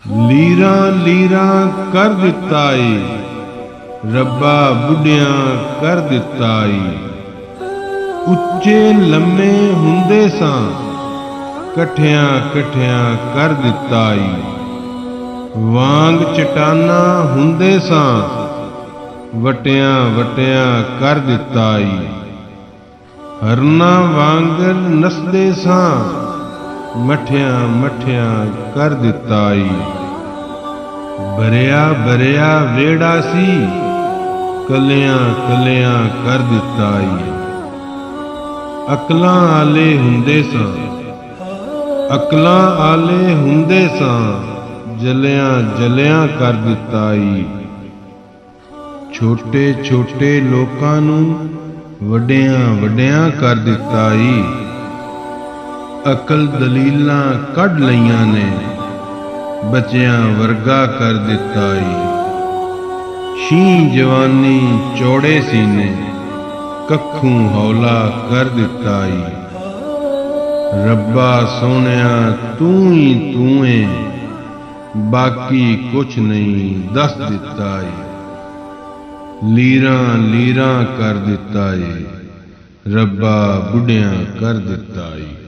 ਲੀਰਾਂ ਲੀਰਾਂ ਕਰ ਦਿੱਤਾ ਏ, ਰੱਬਾ ਬੁੱਢਿਆਂ ਕਰ ਦਿੱਤਾ ਏ। ਉੱਚੇ ਲੰਮੇ ਹੁੰਦੇ ਸਾਂ, ਇਕੱਠਿਆਂ ਇਕੱਠਿਆਂ ਕਰ ਦਿੱਤਾ ਏ। ਵਾਂਗ ਚਟਾਨਾਂ ਹੁੰਦੇ ਸਾਂ, ਵਟਿਆਂ ਵਟਿਆਂ ਕਰ ਦਿੱਤਾ ਏ। ਹਰਨਾਂ ਵਾਂਗਰ ਨੱਸਦੇ ਸਾਂ, ਮੱਠਿਆਂ ਮੱਠਿਆਂ ਕਰ ਦਿੱਤਾ ਏ। ਭਰਿਆ ਭਰਿਆ ਵਿਹੜਾ ਸੀ, ਕੱਲਿਆਂ ਕੱਲਿਆਂ ਕਰ ਦਿੱਤਾ ਏ। ਅਕਲਾਂ ਆਲੇ ਹੁੰਦੇ ਸਾਂ, ਅਕਲਾਂ ਆਲੇ ਹੁੰਦੇ ਸਾਂ, ਜਲਿਆਂ ਜਲਿਆਂ ਕਰ ਦਿੱਤਾ ਏ। ਛੋਟੇ ਛੋਟੇ ਲੋਕਾਂ ਨੂੰ ਵੱਡਿਆਂ ਵੱਡਿਆਂ ਕਰ ਦਿੱਤਾ ਏ। ਅਕਲ ਦਲੀਲਾਂ ਕੱਢ ਲਈਆਂ ਨੇ, ਬੱਚਿਆਂ ਵਰਗਾ ਕਰ ਦਿੱਤਾ ਏ। ਸ਼ੀਂ ਜਵਾਨੀ ਚੌੜੇ ਸੀਨੇ, ਕੱਖੋਂ ਹੌਲਾ ਕਰ ਦਿੱਤਾ ਏ। ਰੱਬਾ ਸੋਹਣਿਆ ਤੂੰ ਹੀ ਤੂੰ ਏ, ਬਾਕੀ ਕੁਛ ਨਹੀਂ ਦੱਸ ਦਿੱਤਾ ਏ। ਲੀਰਾਂ ਲੀਰਾਂ ਕਰ ਦਿੱਤਾ ਏ, ਰੱਬਾ ਬੁੱਢਿਆਂ ਕਰ ਦਿੱਤਾ ਏ।